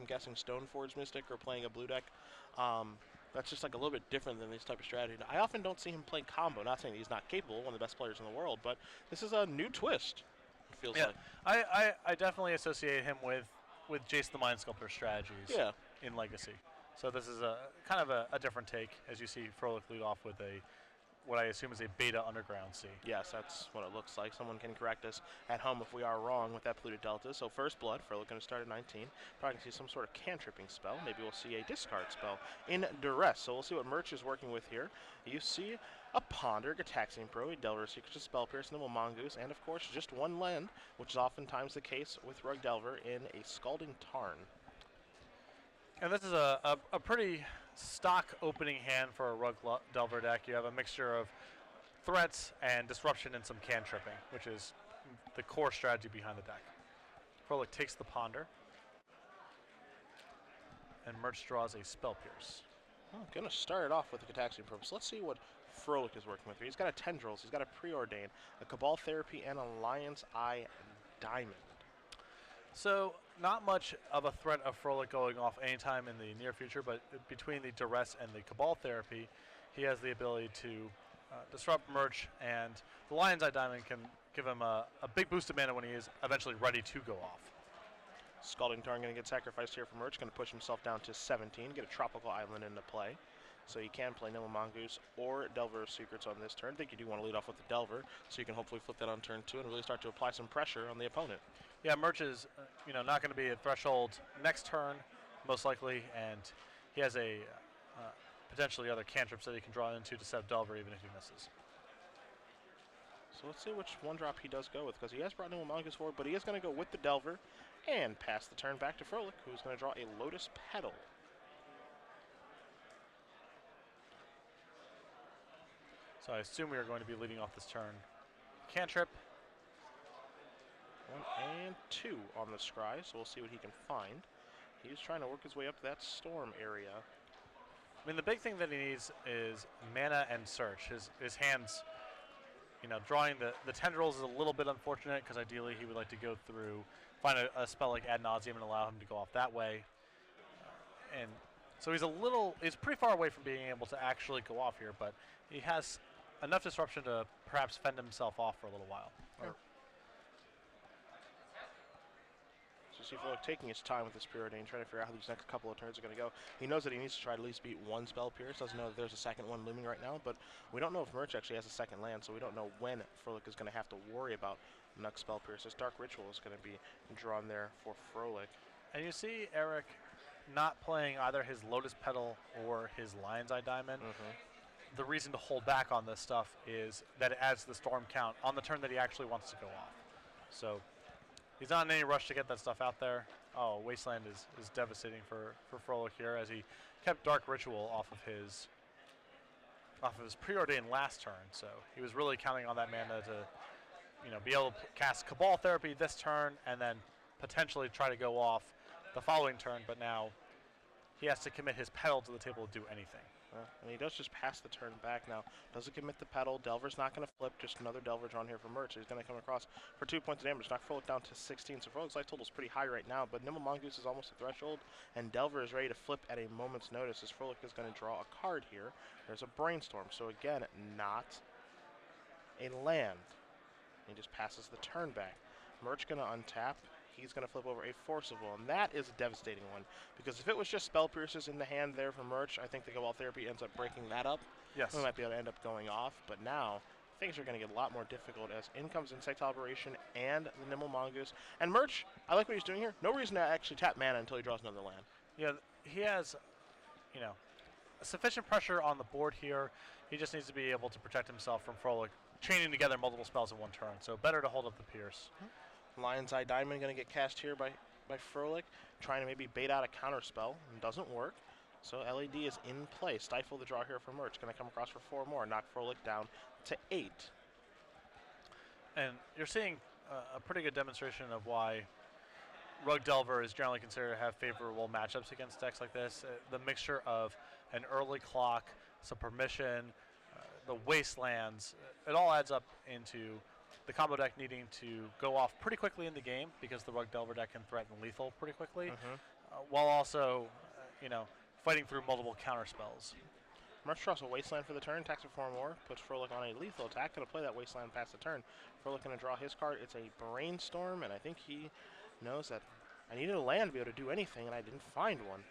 I'm guessing Stoneforge Mystic or playing a blue deck. That's just like a little bit different than this type of strategy. I often don't see him playing combo. Not saying he's not capable, one of the best players in the world, but this is a new twist. It feels Yeah, like. I definitely associate him with Jason the Mind Sculptor strategies Yeah. in Legacy. So this is a kind of a different take, as you see Froehlich lead off with what I assume is a beta Underground C. Yes, that's what it looks like. Someone can correct us at home if we are wrong with that polluted delta. So first blood, Froehlich going to start at 19. Probably going to see some sort of cantripping spell. Maybe we'll see a discard spell in duress. So we'll see what Murch is working with here. You see a Ponder, Gataxian Pro, a Delver, Secret Spell Pierce, and a Mongoose, and of course just one land, which is oftentimes the case with Rug Delver in a Scalding Tarn. And this is a pretty stock opening hand for a Rug Delver deck. You have a mixture of threats and disruption and some cantripping, which is the core strategy behind the deck. Froehlich takes the Ponder, and Murch draws a Spell Pierce. I'm going to start it off with the Gataxian Probe. So let's see what Froehlich is working with here. He's got a Tendrils, he's got a Preordain, a Cabal Therapy, and a Lion's Eye Diamond. So not much of a threat of Froehlich going off anytime in the near future, but between the Duress and the Cabal Therapy, he has the ability to disrupt Murch, and the Lion's Eye Diamond can give him a big boost of mana when he is eventually ready to go off. Scalding Tarn going to get sacrificed here for Murch, going to push himself down to 17, get a Tropical Island into play. So you can play Nimble Mongoose or Delver of Secrets on this turn. I think you do want to lead off with the Delver, so you can hopefully flip that on turn 2 and really start to apply some pressure on the opponent. Yeah, Murch is not going to be a threshold next turn, most likely, and he has a potentially other cantrips that he can draw into to set up Delver even if he misses. So let's see which one drop he does go with, because he has brought Nimble Mongoose forward, but he is going to go with the Delver and pass the turn back to Froehlich, who's going to draw a Lotus Petal. So I assume we are going to be leading off this turn. Cantrip. 1 and 2 on the scry, so we'll see what he can find. He's trying to work his way up to that storm area. I mean, the big thing that he needs is mana and search. His hands, drawing the tendrils is a little bit unfortunate because ideally he would like to go through, find a spell like Ad Nauseam and allow him to go off that way. And so he's pretty far away from being able to actually go off here, but he has enough disruption to perhaps fend himself off for a little while. Yeah. So you see Froehlich taking his time with this Preordain, trying to figure out how these next couple of turns are going to go. He knows that he needs to try to at least beat one Spell Pierce. Doesn't know that there's a second one looming right now, but we don't know if Murch actually has a second land, so we don't know when Froehlich is going to have to worry about the next Spell Pierce. This Dark Ritual is going to be drawn there for Froehlich. And you see Eric not playing either his Lotus Petal or his Lion's Eye Diamond. Mm-hmm. The reason to hold back on this stuff is that it adds the storm count on the turn that he actually wants to go off. So he's not in any rush to get that stuff out there. Oh, Wasteland is devastating for Froehlich here, as he kept Dark Ritual off of his Preordain last turn. So he was really counting on that mana to be able to cast Cabal Therapy this turn and then potentially try to go off the following turn, but now he has to commit his Petal to the table to do anything. And he does just pass the turn back now. Doesn't commit the Petal. Delver's not going to flip. Just another Delver drawn here from Murch. He's going to come across for 2 points of damage. Knock Froehlich down to 16. So Froehlich's life total is pretty high right now, but Nimble Mongoose is almost a threshold, and Delver is ready to flip at a moment's notice as Froehlich is going to draw a card here. There's a Brainstorm. So again, not a land. He just passes the turn back. Murch going to untap. He's going to flip over a Forcible, and that is a devastating one, because if it was just Spell Pierces in the hand there for Murch, I think the Cabal Therapy ends up breaking that up. Yes. We might be able to end up going off, but now things are going to get a lot more difficult as in comes Insect Aberration and the Nimble Mongoose. And Murch, I like what he's doing here. No reason to actually tap mana until he draws another land. Yeah, he has, sufficient pressure on the board here. He just needs to be able to protect himself from Froehlich chaining together multiple spells in one turn, so better to hold up the Pierce. Lion's Eye Diamond going to get cast here by Froehlich, trying to maybe bait out a counter spell, and doesn't work. So LED is in play. Stifle the draw here for Murch. Going to come across for 4 more. Knock Froehlich down to 8. And you're seeing a pretty good demonstration of why Rug Delver is generally considered to have favorable matchups against decks like this. The mixture of an early clock, some permission, the wastelands, it all adds up into the combo deck needing to go off pretty quickly in the game because the Rug Delver deck can threaten lethal pretty quickly. while also, fighting through multiple counter spells. Murch draws a Wasteland for the turn, attacks for 4 more, puts Froehlich on a lethal attack, going to play that Wasteland past the turn. Froehlich going to draw his card. It's a Brainstorm, and I think he knows that I needed a land to be able to do anything, and I didn't find one.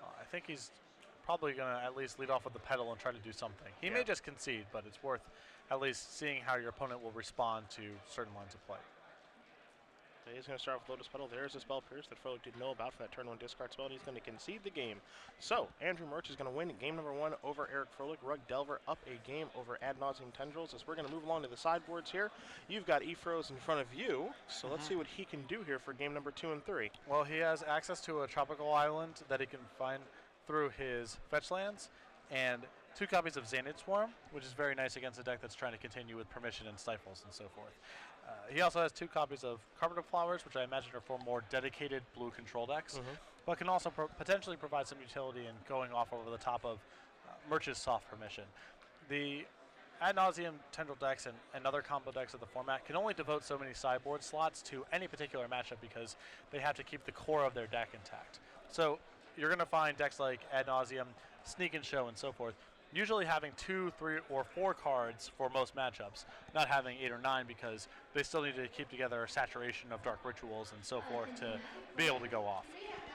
I think he's probably going to at least lead off with the pedal and try to do something. He may just concede, but it's worth at least seeing how your opponent will respond to certain lines of play. So he's going to start off with Lotus Petal. There's a Spell Pierce that Froehlich didn't know about for that turn 1 discard spell, and he's going to concede the game. So, Andrew Murch is going to win game number 1 over Eric Froehlich. Rug Delver up a game over Ad Nauseam Tendrils. As we're going to move along to the sideboards here, you've got Efros in front of you, so let's see what he can do here for game number 2 and 3. Well, he has access to a tropical island that he can find through his fetch lands, and 2 copies of Xanid Swarm, which is very nice against a deck that's trying to continue with Permission and Stifles and so forth. He also has 2 copies of Carpet of Flowers, which I imagine are for more dedicated blue control decks, but can also potentially provide some utility in going off over the top of Murch's soft Permission. The Ad Nauseam Tendril decks and other combo decks of the format can only devote so many sideboard slots to any particular matchup because they have to keep the core of their deck intact. So you're going to find decks like Ad Nauseam, Sneak and Show, and so forth, usually having 2, 3, or 4 cards for most matchups, not having 8 or 9 because they still need to keep together a saturation of Dark Rituals and so forth to be able to go off.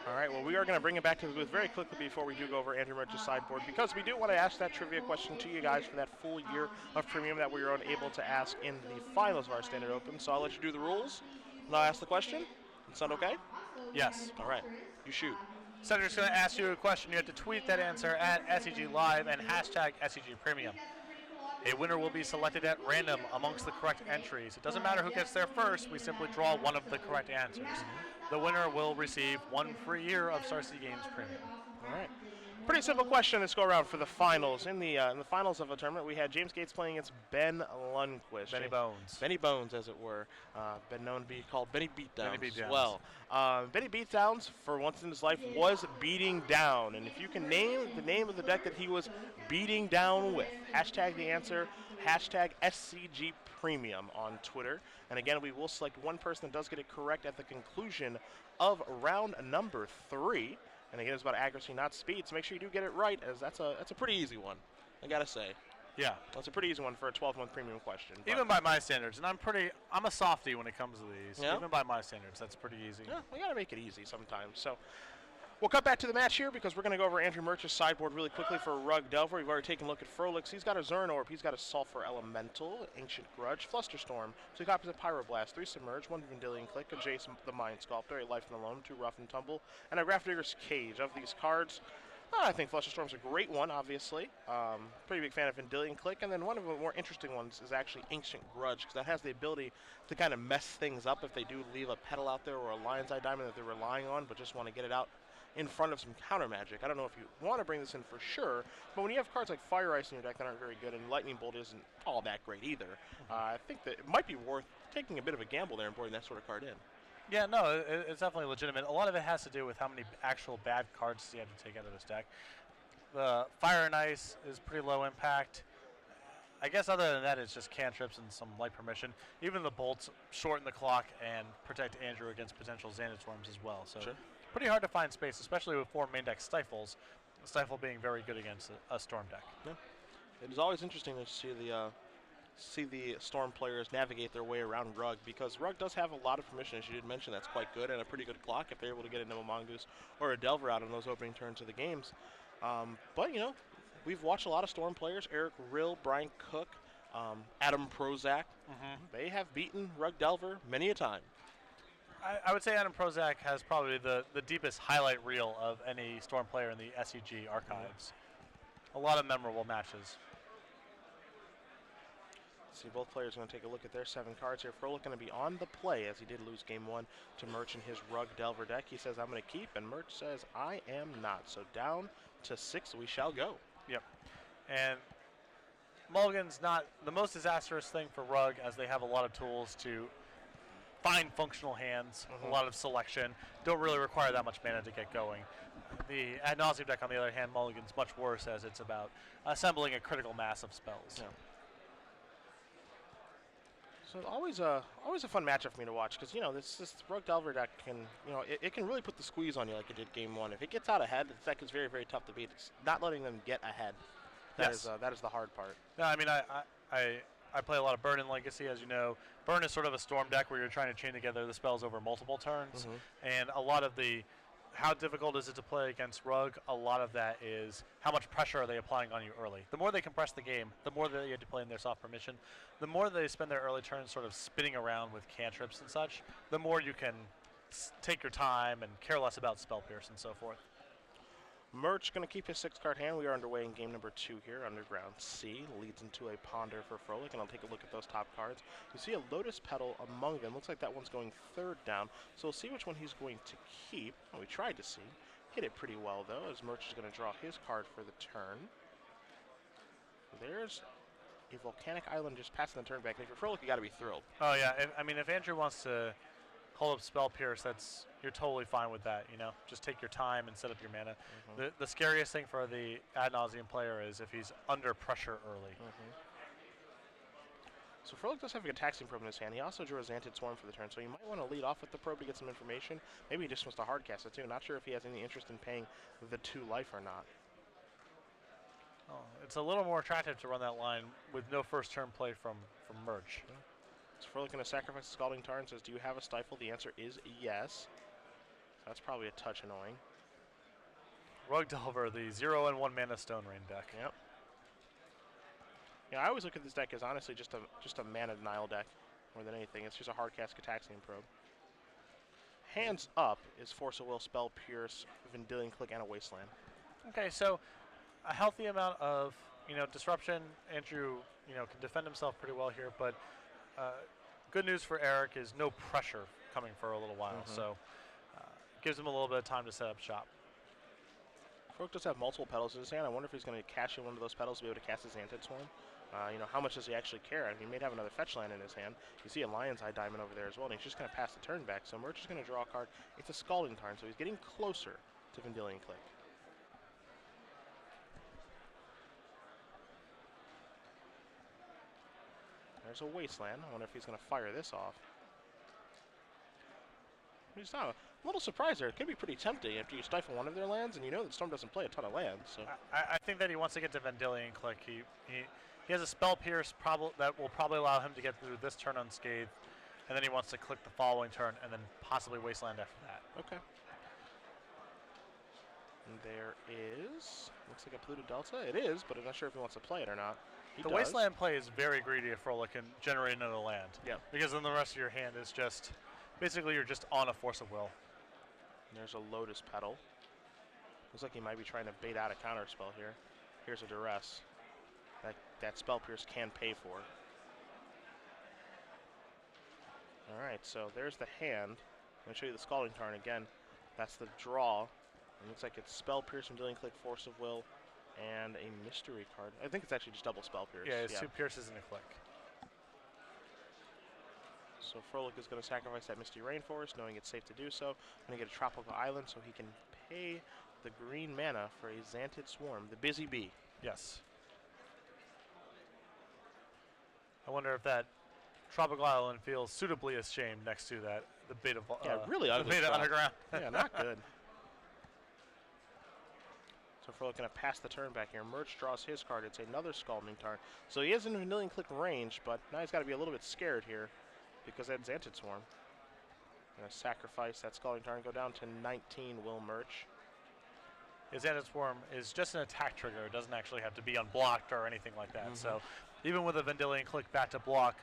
All right, well, we are going to bring it back to the booth very quickly before we do go over Andrew Murch's sideboard, because we do want to ask that trivia question to you guys for that full year of premium that we were unable to ask in the finals of our Standard Open. So I'll let you do the rules, and I'll ask the question. Sound okay? Yes. All right, you shoot. Cedric's going to ask you a question. You have to tweet that answer at SCG Live and hashtag SCG Premium. A winner will be selected at random amongst the correct entries. It doesn't matter who gets there first. We simply draw one of the correct answers. The winner will receive 1 free year of Star City Games Premium. All right. Pretty simple question this go around for the finals. In the finals of a tournament, we had James Gates playing against Ben Lundquist. Benny Bones. Benny Bones, as it were. Been known to be called Benny Beatdowns, Benny Beatdowns. as well. Benny Beatdowns, for once in his life, was beating down. And if you can name the name of the deck that he was beating down with, hashtag the answer, hashtag SCG Premium on Twitter. And again, we will select one person that does get it correct at the conclusion of round number 3. And again, it's about accuracy, not speed. So make sure you do get it right, as that's a pretty easy one, I gotta say. Yeah, that's a pretty easy one for a 12-month premium question. Even by my standards, and I'm a softie when it comes to these. Yeah? Even by my standards, that's pretty easy. Yeah, we gotta make it easy sometimes. So we'll cut back to the match here because we're gonna go over Andrew Murch's sideboard really quickly for Rug Delver. We've already taken a look at Froehlich. He's got a Zern Orb, he's got a Sulfur Elemental, Ancient Grudge, Flusterstorm, 2 copies of Pyroblast, 3 Submerge, 1 Vendilion Click, a Jace the Mind Sculptor, a Life in the Loam, 2 Rough and Tumble, and a Grafdigger's Cage. Of these cards, I think Flusterstorm's a great one, obviously. Pretty big fan of Vendilion Click, and then one of the more interesting ones is actually Ancient Grudge, because that has the ability to kind of mess things up if they do leave a Petal out there or a Lion's Eye Diamond that they're relying on, but just want to get it out in front of some counter magic. I don't know if you want to bring this in for sure, but when you have cards like Fire Ice in your deck that aren't very good, and Lightning Bolt isn't all that great either, I think that it might be worth taking a bit of a gamble there and putting that sort of card in. Yeah, no, it's definitely legitimate. A lot of it has to do with how many actual bad cards you have to take out of this deck. The Fire and Ice is pretty low impact. I guess other than that, it's just cantrips and some light permission. Even the bolts shorten the clock and protect Andrew against potential Xanid Swarms as well. So pretty hard to find space, especially with 4 main deck Stifles. Stifle being very good against a Storm deck. Yeah. It is always interesting to see the Storm players navigate their way around Rug, because Rug does have a lot of permission, as you did mention. That's quite good, and a pretty good clock if they're able to get a Nimble Mongoose or a Delver out in those opening turns of the games. But, you know, we've watched a lot of Storm players, Eric Rill, Brian Cook, Adam Prozac. They have beaten Rug Delver many a time. I would say Adam Prozac has probably the deepest highlight reel of any Storm player in the SCG archives. A lot of memorable matches. See, both players are going to take a look at their 7 cards here. Froehlich going to be on the play, as he did lose game 1 to Murch in his Rug Delver deck. He says, I'm going to keep, and Murch says, I am not. So down to 6 we shall go. Yep. And Mulligan's not the most disastrous thing for Rug, as they have a lot of tools to find functional hands, a lot of selection, don't really require that much mana to get going. The Ad Nauseam deck, on the other hand, Mulligan's much worse, as it's about assembling a critical mass of spells. Yeah. So always a fun matchup for me to watch because this Rogue Delver deck can it can really put the squeeze on you like it did game one. If it gets out ahead, the deck is very very tough to beat. It's not letting them get ahead. That is the hard part. No, I mean I play a lot of Burn in Legacy, as you know. Burn is sort of a storm deck where you're trying to chain together the spells over multiple turns, and a lot of the how difficult is it to play against Rug? A lot of that is how much pressure are they applying on you early. The more they compress the game, the more that you have to play in their soft permission, the more they spend their early turns sort of spinning around with cantrips and such, the more you can take your time and care less about Spell Pierce and so forth. Murch going to keep his 6-card hand. We are underway in game number 2 here. Underground C leads into a Ponder for Froehlich, and I'll take a look at those top cards. You see a Lotus Petal among them. Looks like that one's going 3rd down, so we'll see which one he's going to keep. Well, we tried to see. Hit it pretty well, though, as Murch is going to draw his card for the turn. There's a Volcanic Island just passing the turn back, and if you're Froehlich, you got to be thrilled. Oh, yeah. If Andrew wants to hold up Spell Pierce, you're totally fine with that, Just take your time and set up your mana. The scariest thing for the ad nauseum player is if he's under pressure early. So Froehlich does have a Taxing Probe in his hand. He also drew a Xantid Swarm for the turn, so you might want to lead off with the probe to get some information. Maybe he just wants to hardcast it too. Not sure if he has any interest in paying the 2 life or not. Oh, it's a little more attractive to run that line with no first turn play from Murch. Yeah. So Froehlich going to sacrifice the Scalding Tarn and says, do you have a Stifle? The answer is yes. So that's probably a touch annoying. Rug Delver, the 0 and 1 mana Stone Rain deck. Yep. Yeah, I always look at this deck as honestly just a mana denial deck more than anything. It's just a hardcast Cataxian Probe. Hands up is Force of Will, Spell Pierce, Vendilion Click, and a Wasteland. Okay, so a healthy amount of disruption. Andrew can defend himself pretty well here, but good news for Eric is no pressure coming for a little while, so gives him a little bit of time to set up shop. Froehlich does have multiple petals in his hand. I wonder if he's going to cash in one of those petals to be able to cast his Xantid Swarm. How much does he actually care? I mean, he may have another fetch land in his hand. You see a Lion's Eye Diamond over there as well, and he's just going to pass the turn back. So Murch is going to draw a card. It's a Scalding Tarn, so he's getting closer to Vendilion Click. There's a Wasteland. I wonder if he's going to fire this off. He's not a little surprised there. It could be pretty tempting after you stifle one of their lands, and you know that Storm doesn't play a ton of lands. So I think that he wants to get to Vendilion Click. He has a Spell Pierce that will probably allow him to get through this turn unscathed, and then he wants to click the following turn and then possibly Wasteland after that. Okay. And there is, looks like a Polluted Delta. It is, but I'm not sure if he wants to play it or not. The Wasteland play is very greedy if Froehlich can generate another land. Yeah. Because then the rest of your hand is just, basically you're just on a Force of Will. And there's a Lotus Petal. Looks like he might be trying to bait out a counter spell here. Here's a Duress. That Spell Pierce can pay for. Alright, so there's the hand. I'm going to show you the Scalding Tarn again. That's the draw. It looks like it's Spell Pierce, Vendilion Click, Force of Will, and a mystery card. I think it's actually just double Spell Pierce. Yeah, it's 2 pierces and a click. So Froehlich is going to sacrifice that Misty Rainforest, knowing it's safe to do so. Going to get a Tropical Island so he can pay the green mana for a Xantid Swarm, the Busy Bee. Yes. I wonder if that Tropical Island feels suitably ashamed next to that, the Beta, really ugly the Beta Underground. Yeah, not good. So Froehlich going to pass the turn back here. Murch draws his card. It's another Scalding Tarn. So he is in Vendilion Click range, but now he's got to be a little bit scared here because that Xantid Swarm. Going to sacrifice that Scalding Tarn, go down to 19, will Murch. His Xantid Swarm is just an attack trigger. It doesn't actually have to be unblocked or anything like that. So even with a Vendilion Click back to block,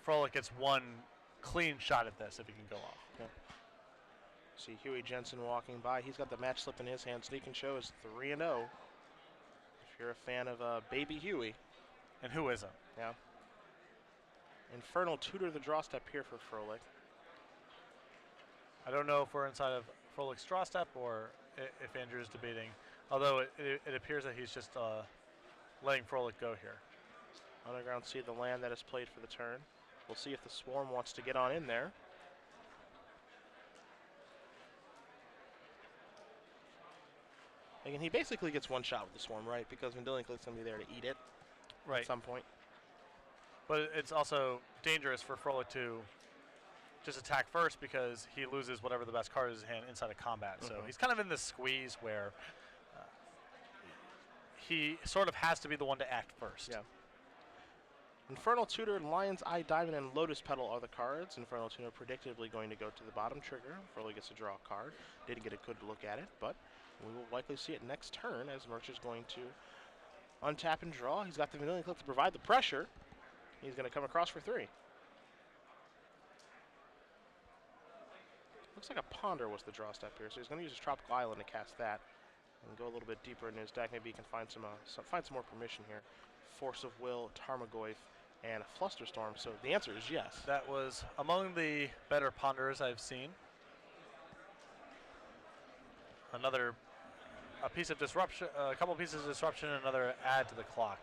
Froehlich gets one clean shot at this if he can go off. Yeah. See Huey Jensen walking by. He's got the match slip in his hand. Sneak and Show is 3-0. If you're a fan of Baby Huey. And who isn't? Yeah. Infernal Tutor the draw step here for Froehlich. I don't know if we're inside of Froehlich's draw step or if Andrew is debating. Although it appears that he's just letting Froehlich go here. Underground see the land that is played for the turn. We'll see if the Swarm wants to get on in there. Again, he basically gets one shot with the Swarm, right? Because Vendilion Click's going to be there to eat it at some point. But it's also dangerous for Froehlich to just attack first because he loses whatever the best card is in his hand inside of combat. So he's kind of in this squeeze where he sort of has to be the one to act first. Yeah. Infernal Tutor, Lion's Eye Diamond, and Lotus Petal are the cards. Infernal Tutor predictably going to go to the bottom trigger. Froehlich gets to draw a card. Didn't get a good look at it, but we will likely see it next turn as Murch is going to untap and draw. He's got the Vanillion Clip to provide the pressure. He's going to come across for 3. Looks like a Ponder was the draw step here, so he's going to use his Tropical Island to cast that and go a little bit deeper in his deck. Maybe he can find some more permission here. Force of Will, Tarmogoyf, and a Flusterstorm. So the answer is yes. That was among the better Ponders I've seen. A piece of disruption, a couple pieces of disruption, and another add to the clock.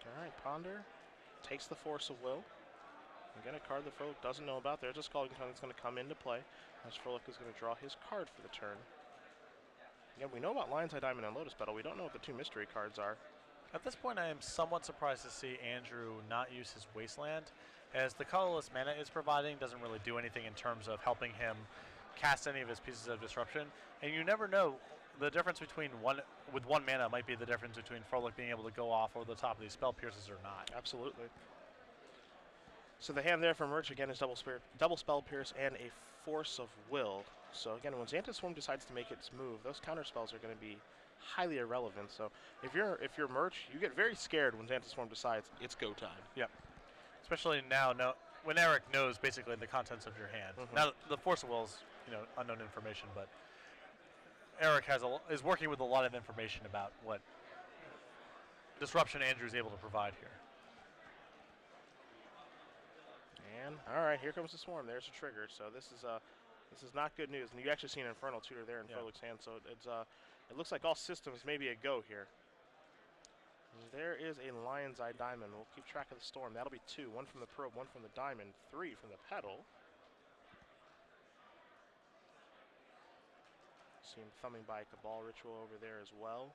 All right, Ponder takes the Force of Will. Again, a card that Froehlich doesn't know about. There's a Scalding Tongue that's going to come into play as Froehlich is going to draw his card for the turn. Again, we know about Lion's Eye Diamond and Lotus Petal. We don't know what the 2 mystery cards are. At this point, I am somewhat surprised to see Andrew not use his Wasteland, as the colorless mana it's providing doesn't really do anything in terms of helping him cast any of his pieces of disruption. And you never know, the difference between one mana might be the difference between Froehlich being able to go off over the top of these Spell Pierces or not. Absolutely. So the hand there from Murch again is double Spell Pierce and a Force of Will. So again, when Xanthous Swarm decides to make its move, those counter spells are going to be highly irrelevant. So if you're Murch, you get very scared when Xanthous Swarm decides it's go time. Yep. Especially now, when Eric knows basically the contents of your hand. Now the Force of Will is unknown information, but Eric is working with a lot of information about what disruption Andrew is able to provide here. And all right, here comes the Swarm. There's a trigger. So this is not good news. And you actually see an Infernal Tutor there in Froehlich's hand. So it looks like all systems may be a go here. And there is a Lion's Eye Diamond. We'll keep track of the Storm. That'll be 2. 1 from the Probe, 1 from the Diamond, 3 from the Petal. See him thumbing by a Cabal Ritual over there as well.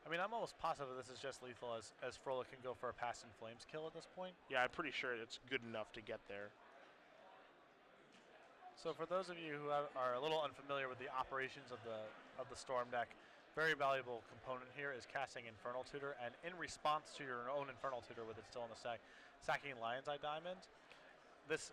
I mean, I'm almost positive this is just lethal as Froehlich can go for a Past in Flames kill at this point. Yeah, I'm pretty sure it's good enough to get there. So for those of you who are a little unfamiliar with the operations of the Storm deck, very valuable component here is casting Infernal Tutor, and in response to your own Infernal Tutor with it still in the stack, sacking Lion's Eye Diamond. This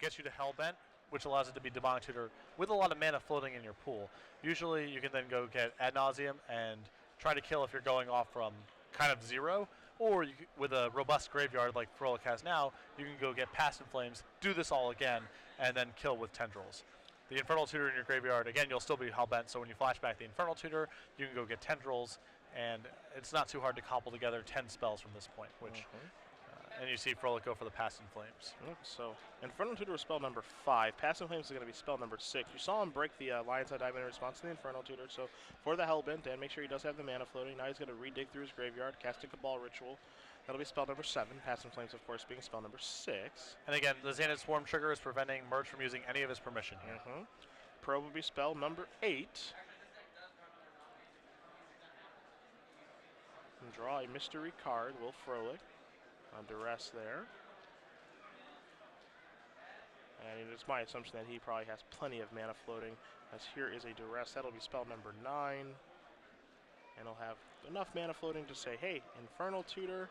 gets you to Hellbent, which allows it to be Demonic Tutor with a lot of mana floating in your pool. Usually you can then go get Ad Nauseam and try to kill if you're going off from kind of 0, or with a robust graveyard like Froehlich has now, you can go get Past in Flames, do this all again, and then kill with Tendrils. The Infernal Tutor in your graveyard, again, you'll still be Hellbent, so when you flash back the Infernal Tutor, you can go get Tendrils, and it's not too hard to cobble together 10 spells from this point, which and you see Froehlich go for the Past in Flames. So Infernal Tutor was spell number 5. Past in Flames is going to be spell number 6. You saw him break the Lion's Eye Diamond in response to the Infernal Tutor. So for the Hellbent, and make sure he does have the mana floating. Now he's going to redig through his graveyard, cast a Cabal Ritual. That'll be spell number 7. Past in Flames, of course, being spell number 6. And again, the Xanthous Swarm trigger is preventing Murch from using any of his permission here. Probe will be spell number 8. And draw a mystery card, Will Froehlich. On duress there. And it's my assumption that he probably has plenty of mana floating, as here is a duress. That'll be spell number 9. And I'll have enough mana floating to say, hey, Infernal Tutor,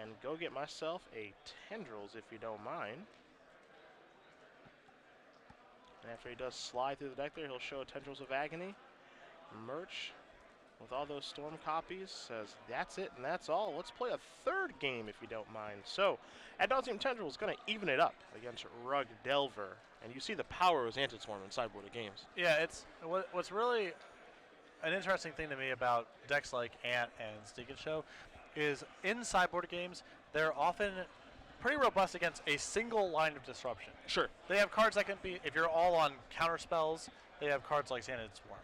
and go get myself a Tendrils if you don't mind. And after he does slide through the deck there, he'll show Tendrils of Agony. Murch, with all those Storm copies, says that's it and that's all. Let's play a third game if you don't mind. So, Ad Nauseam Tendril is going to even it up against Rug Delver. And you see the power of Xanthous Swarm in sideboarded games. Yeah, it's what's really an interesting thing to me about decks like Ant and Steak and Show is in sideboarded games, they're often pretty robust against a single line of disruption. Sure. They have cards that can be, if you're all on counter spells, they have cards like Xanthous Swarm.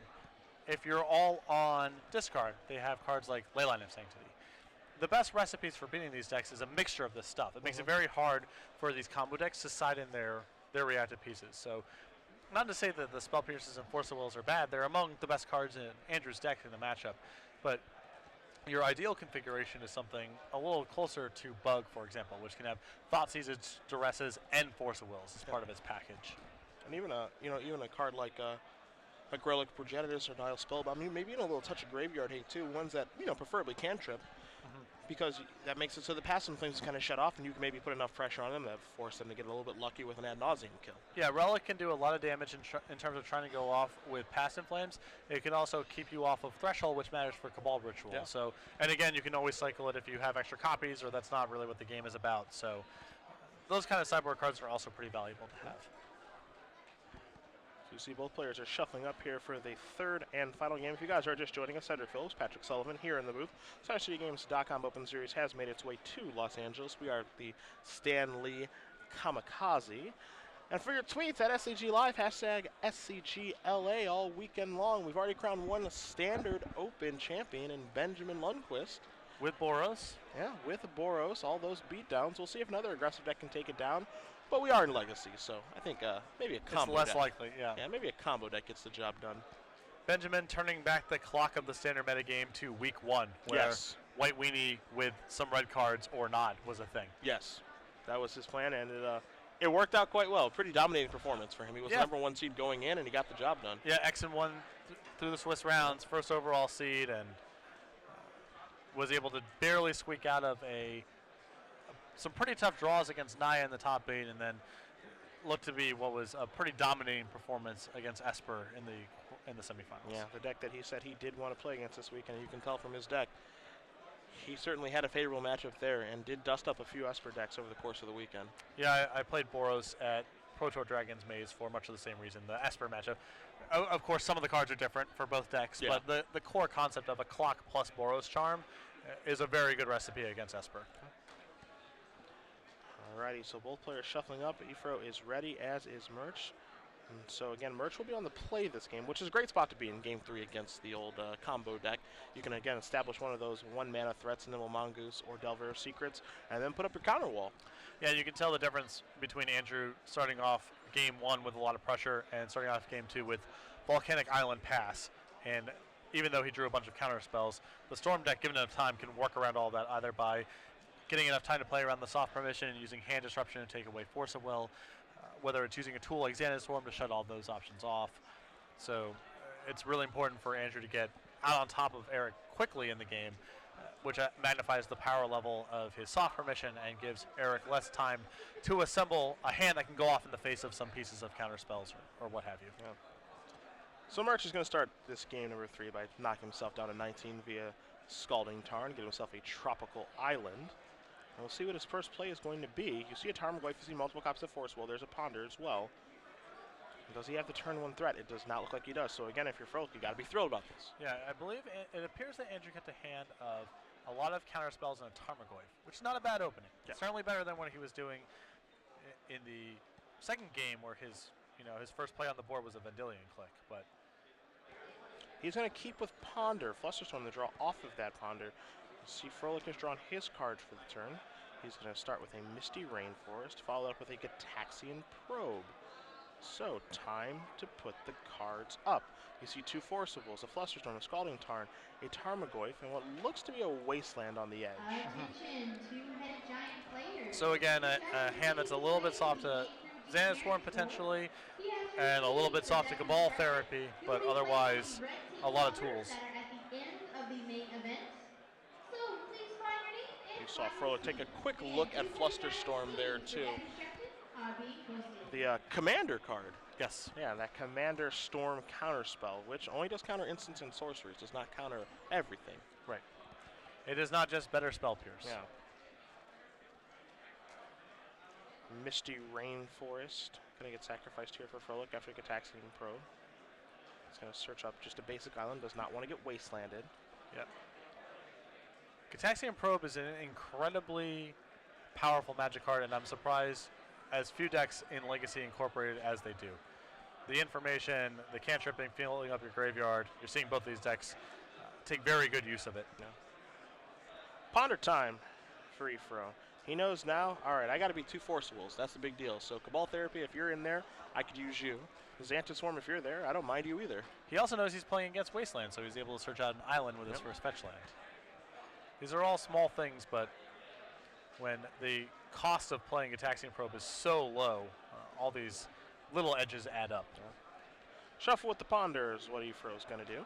If you're all on discard, they have cards like Leyline of Sanctity. The best recipes for beating these decks is a mixture of this stuff. It makes it very hard for these combo decks to side in their reactive pieces. So not to say that the Spell Pierces and Force of Wills are bad. They're among the best cards in Andrew's deck in the matchup. But your ideal configuration is something a little closer to Bug, for example, which can have Thought Seizes, Duresses, and Force of Wills as part of its package. And even a card like Relic Progenitus or Nihil Spellbound, maybe even a little touch of Graveyard Hate too, ones that preferably cantrip, because that makes it so the passive flames kind of shut off, and you can maybe put enough pressure on them that force them to get a little bit lucky with an ad nauseum kill. Yeah, Relic can do a lot of damage in terms of trying to go off with passive flames. It can also keep you off of Threshold, which matters for Cabal Ritual. Yeah. So, and again, you can always cycle it if you have extra copies, or that's not really what the game is about. So, those kind of sideboard cards are also pretty valuable to have. So you see both players are shuffling up here for the third and final game. If you guys are just joining us, Cedric Phillips, Patrick Sullivan here in the booth. StarCityGames.com Open Series has made its way to Los Angeles. We are the Stan Lee Kamikaze. And for your tweets at SCG Live, hashtag SCGLA all weekend long. We've already crowned one Standard Open champion in Benjamin Lundquist. With Boros? Yeah, with Boros, all those beatdowns. We'll see if another aggressive deck can take it down. But we are in Legacy, so I think maybe a combo It's less deck. likely, yeah. Yeah, maybe a combo deck gets the job done. Benjamin turning back the clock of the standard metagame to week 1, where Yes. White Weenie with some red cards or not was a thing. Yes, that was his plan, and it worked out quite well. Pretty dominating performance for him. He was the number 1 seed going in, and he got the job done. Yeah, X and 1 through the Swiss rounds, first overall seed, and was able to barely squeak out of some pretty tough draws against Naya in the top 8, and then looked to be what was a pretty dominating performance against Esper in the semifinals. Yeah, the deck that he said he did want to play against this weekend, you can tell from his deck. He certainly had a favorable matchup there and did dust up a few Esper decks over the course of the weekend. Yeah, I played Boros at Pro Tour Dragon's Maze for much of the same reason, the Esper matchup. Of course, some of the cards are different for both decks, Yeah. but the core concept of a clock plus Boros charm is a very good recipe against Esper. Alrighty, so both players shuffling up. Ifro is ready, as is Murch. And so again, Murch will be on the play this game, which is a great spot to be in Game 3 against the old combo deck. You can again establish one of those 1-mana threats, Nimble Mongoose or Delver Secrets, and then put up your counter wall. Yeah, you can tell the difference between Andrew starting off Game 1 with a lot of pressure and starting off Game 2 with Volcanic Island Pass. And even though he drew a bunch of counter spells, the Storm deck, given enough time, can work around all that either by getting enough time to play around the soft permission and using hand disruption to take away Force of Will, whether it's using a tool like Xana's Swarm to shut all those options off. So it's really important for Andrew to get out on top of Eric quickly in the game, which magnifies the power level of his soft permission and gives Eric less time to assemble a hand that can go off in the face of some pieces of counter spells or what have you. Yeah. So Murch is going to start this game number 3 by knocking himself down to 19 via Scalding Tarn, get himself a Tropical Island. And we'll see what his first play is going to be. You see a Tarmogoyf, you see multiple copies of Force Will. There's a Ponder as well. Does he have the turn 1 threat? It does not look like he does. So again, if you're Froehlich, you got to be thrilled about this. Yeah, I believe it appears that Andrew got the hand of a lot of counter spells and a Tarmogoyf, which is not a bad opening. Yeah. Certainly better than what he was doing in the second game, where his first play on the board was a Vendilion click. But he's going to keep with Ponder. Flusterstorm to draw off of that Ponder. You see Froehlich has drawn his cards for the turn. He's going to start with a Misty Rainforest, followed up with a Gataxian Probe. So, time to put the cards up. You see 2 Force of Wills, a Flusterstorm, a Scalding Tarn, a Tarmogoyf, and what looks to be a Wasteland on the edge. Attention, two-headed giant players. so again, a hand that's a little bit soft to Xana's Swarm potentially, and a little bit soft to Cabal Therapy, but otherwise a lot of tools. You saw Froehlich take a quick look at Flusterstorm there too. The Commander card. Yes. Yeah, that Commander Storm counterspell, which only does counter instants and sorceries, does not counter everything. Right. It is not just better Spell Pierce. Yeah. Misty Rainforest. Gonna get sacrificed here for Froehlich after Gataxian Probe. He's gonna search up just a basic island, does not want to get wastelanded. Yep. Gataxian Probe is an incredibly powerful magic card, and I'm surprised as few decks in Legacy incorporated as they do. The information, the cantripping, filling up your graveyard, you're seeing both these decks take very good use of it. Yeah. Ponder time for Ifro. He knows now, all right, I got to be 2 Force Wills. That's the big deal. So Cabal Therapy, if you're in there, I could use you. Xanthid Swarm, if you're there, I don't mind you either. He also knows he's playing against Wasteland, so he's able to search out an island with his first fetch land. These are all small things, but when the cost of playing a Taxiing Probe is so low, all these little edges add up. Shuffle with the Ponder is what Efro's going to do.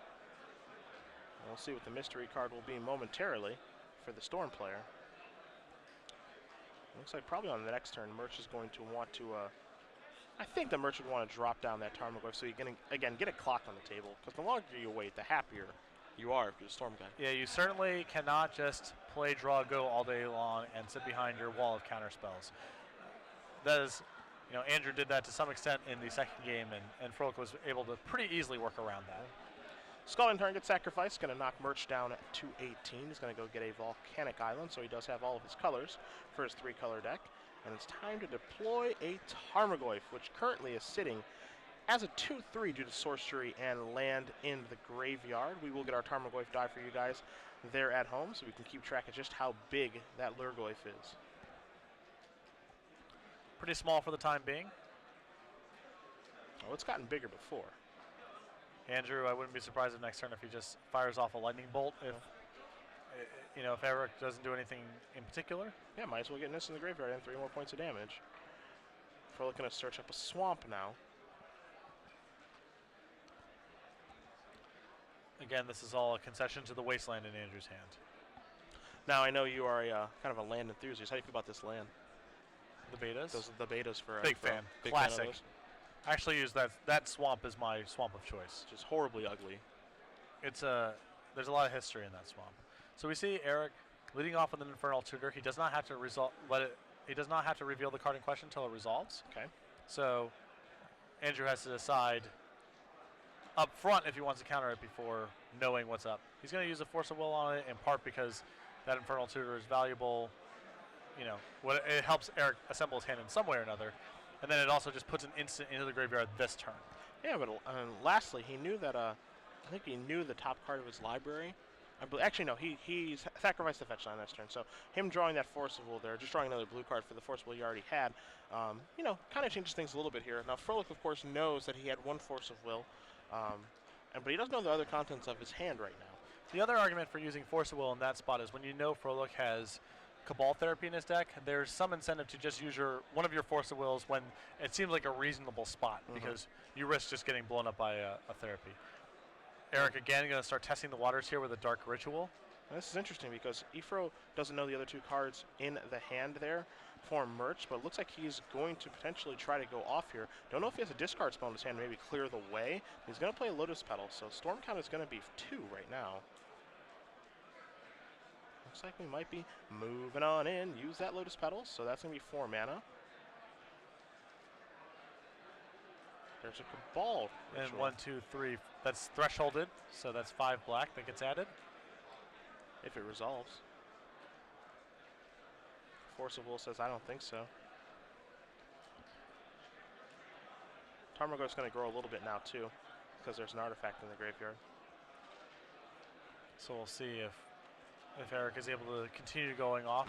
We'll see what the mystery card will be momentarily for the Storm player. Looks like probably on the next turn, Murch is going to want to, I think that Murch would want to drop down that Tarmogoyf so you can, again, get a clock on the table. Because the longer you wait, the happier you are if you're a Storm guy. Yeah, you certainly cannot just play draw go all day long and sit behind your wall of counter spells. That is, Andrew did that to some extent in the second game, and Froehlich was able to pretty easily work around that. Skull in turn gets sacrificed, going to knock Murch down to 18. He's going to go get a Volcanic Island, so he does have all of his colors for his 3-color deck. And it's time to deploy a Tarmogoyf, which currently is sitting as a 2/3 due to sorcery and land in the graveyard. We will get our Tarmogoyf die for you guys there at home, so we can keep track of just how big that Lurgoyf is. Pretty small for the time being. Oh, it's gotten bigger before. Andrew, I wouldn't be surprised if next turn if he just fires off a lightning bolt. If Eric doesn't do anything in particular. Yeah, might as well get this in the graveyard and 3 more points of damage. We're looking to search up a swamp now. Again, this is all a concession to the wasteland in Andrew's hand. Now, I know you are a kind of a land enthusiast. How do you feel about this land? The betas? Those are the betas for Big fan. Big Classic. Fan of those. I actually use that swamp as my swamp of choice. Just horribly ugly. There's a lot of history in that swamp. So we see Eric leading off with an Infernal Tutor. He does not have to he does not have to reveal the card in question until it resolves. Okay. So Andrew has to decide up front if he wants to counter it before knowing what's up. He's going to use a Force of Will on it in part because that Infernal Tutor is valuable. It helps Eric assemble his hand in some way or another. And then it also just puts an instant into the graveyard this turn. Yeah, but lastly, he knew that, I think he knew the top card of his library. Actually, no, he sacrificed the fetch line this turn. So him drawing that Force of Will there, just drawing another blue card for the Force of Will he already had, kind of changes things a little bit here. Now, Froehlich, of course, knows that he had 1 Force of Will, but he doesn't know the other contents of his hand right now. The other argument for using Force of Will in that spot is when you know Froehlich has Cabal Therapy in his deck, there's some incentive to just use one of your Force of Wills when it seems like a reasonable spot because you risk just getting blown up by a Therapy. Eric again going to start testing the waters here with a Dark Ritual. And this is interesting because Efro doesn't know the other 2 cards in the hand there for Murch, but it looks like he's going to potentially try to go off here. Don't know if he has a discard spell in his hand, maybe clear the way. He's going to play a Lotus Petal, so Storm count is going to be 2 right now. Looks like we might be moving on in. Use that Lotus Petal, so that's going to be 4 mana. There's a Cabal And Ritual. 1, 2, 3. That's thresholded, so that's 5 black that gets added. If it resolves. Force of Will says, I don't think so. Tarmogoyf's going to grow a little bit now, too, because there's an artifact in the graveyard. So we'll see if Eric is able to continue going off.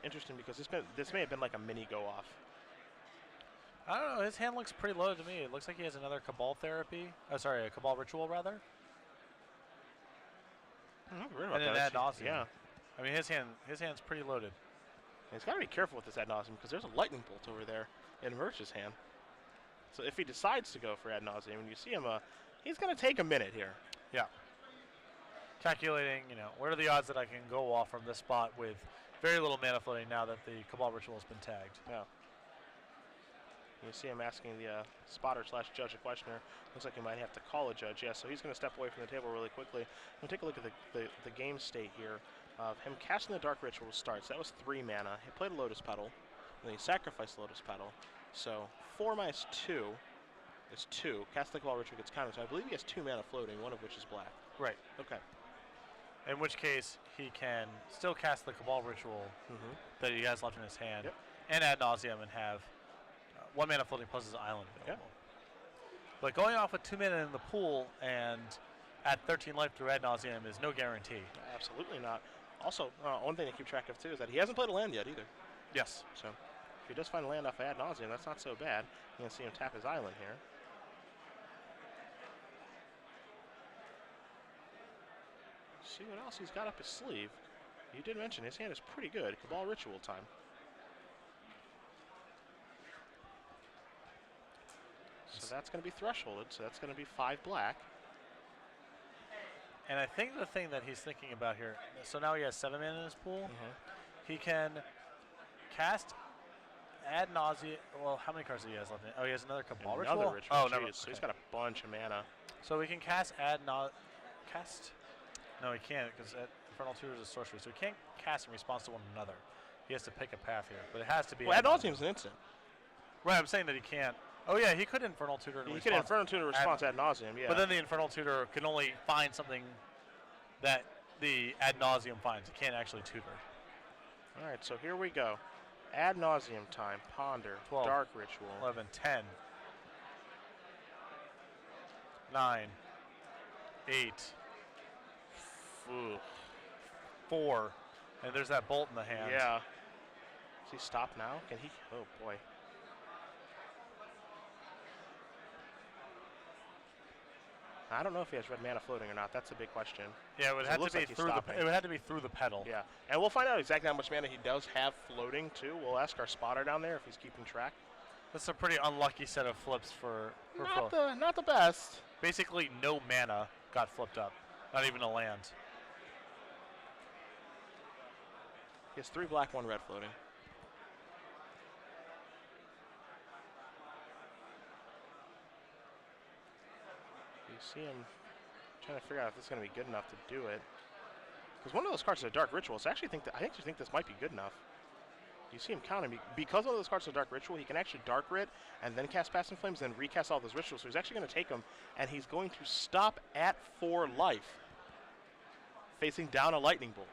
Interesting, because this may have been like a mini go-off. I don't know. His hand looks pretty low to me. It looks like he has another Cabal Therapy. Oh, sorry, a Cabal Ritual, rather. I'm not worried about And an that. Ad Nauseam. Yeah. I mean, his hand's pretty loaded. He's got to be careful with this Ad Nauseam, because there's a Lightning Bolt over there in Murch's hand. So if he decides to go for Ad Nauseam, and you see him, he's going to take a minute here. Yeah. Calculating, what are the odds that I can go off from this spot with very little mana floating now that the Cabal Ritual has been tagged. Yeah. You see him asking the spotter/judge a question here. Looks like he might have to call a judge. Yeah, so he's going to step away from the table really quickly. We'll take a look at the game state here of him casting the Dark Ritual starts. That was 3 mana. He played a Lotus Petal, and then he sacrificed the Lotus Petal. So 4 minus 2 is 2. Cast the Cabal Ritual gets countered. So I believe he has 2 mana floating, one of which is black. Right. Okay. In which case, he can still cast the Cabal Ritual that he has left in his hand and Ad Nauseam and have 1 mana floating plus his island available. But going off with 2 mana in the pool and at 13 life through Ad Nauseam is no guarantee. Absolutely not. Also, one thing to keep track of, too, is that he hasn't played a land yet, either. Yes. So, if he does find a land off ad nauseum, that's not so bad. You can see him tap his island here. See what else he's got up his sleeve. You did mention his hand is pretty good. Cabal Ritual time. So that's going to be thresholded, so that's going to be 5 black. And I think the thing that he's thinking about here, so now he has 7 mana in his pool. He can cast ad nauseum. Well, how many cards do he has left? Oh, he has another Cabal Ritual? Another Ritual. Oh, never. So he's got a bunch of mana. So we can cast cast. No, he can't because Infernal Tutor is a sorcery, so he can't cast in response to one another. He has to pick a path here, but it has to be. Well, ad nauseum's an instant. Right, I'm saying that he can't. Oh yeah, he could Infernal Tutor. He could Infernal Tutor response ad nauseum, yeah. But then the Infernal Tutor can only find something that the ad nauseum finds. It can't actually tutor. All right, so here we go. Ad nauseum time. Ponder. 12, Dark Ritual. 11, 10, 9, 8, Ooh. 4, and there's that bolt in the hand. Yeah. Does he stop now? Can he? Oh boy. I don't know if he has red mana floating or not. That's a big question. Yeah, it would have to be through the. It would have to be through the pedal. Yeah, and we'll find out exactly how much mana he does have floating too. We'll ask our spotter down there if he's keeping track. That's a pretty unlucky set of flips for Not the best. Basically, no mana got flipped up. Not even a land. He has 3 black, 1 red floating. You see him trying to figure out if this is going to be good enough to do it. Because one of those cards is a Dark Ritual, so I actually think this might be good enough. You see him counting. Because one of those cards is a Dark Ritual, he can actually Dark Rit and then cast Past in Flames, then recast all those rituals. So he's actually going to take them, and he's going to stop at 4 life, facing down a Lightning Bolt.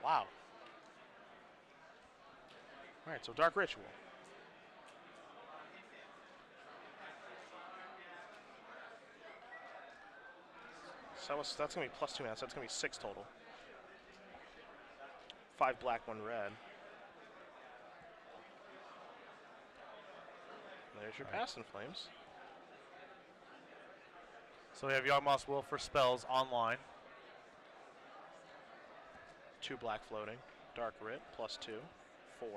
Wow. All right, so Dark Ritual. So that's going to be plus 2 mana, so that's going to be 6 total. 5 black, 1 red. There's your Past in Flames. So we have Yawgmoth's Will for spells online. 2 black floating. Dark Rit, plus 2. 4.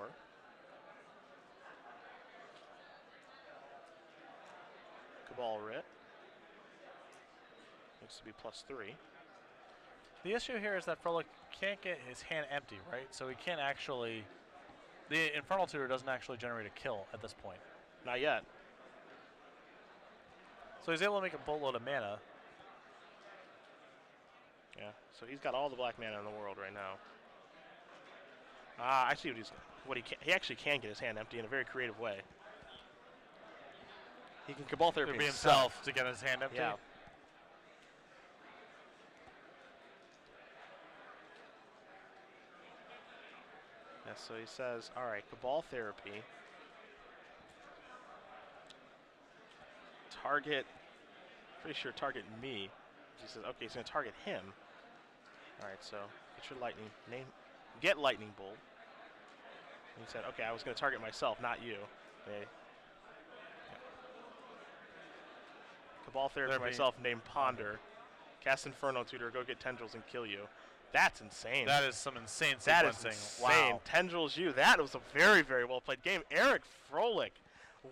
Cabal Rit. Looks to be plus 3. The issue here is that Froehlich can't get his hand empty, right? So he can't actually. The Infernal Tutor doesn't actually generate a kill at this point. Not yet. So he's able to make a boatload of mana. Yeah, so he's got all the black mana in the world right now. I see what he actually can get his hand empty in a very creative way. He can Cabal Therapy himself to get his hand empty. Yeah. Yeah, so he says, all right, Cabal Therapy. Target, pretty sure target me. He says, okay, he's going to target him. All right, so get your lightning, get Lightning Bolt. And he said, okay, I was going to target myself, not you. Okay. Yeah. Cabal Therapy myself, named Ponder. Cast Inferno Tutor, go get Tendrils and kill you. That's insane. That is some insane sequencing. That is insane. Wow. Tendrils you. That was a very, very well played game. Eric Froehlich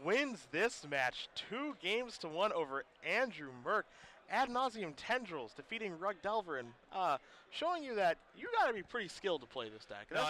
wins this match 2-1 over Andrew Murch. Ad nauseum Tendrils defeating Rug Delver and showing you that you got to be pretty skilled to play this deck. No,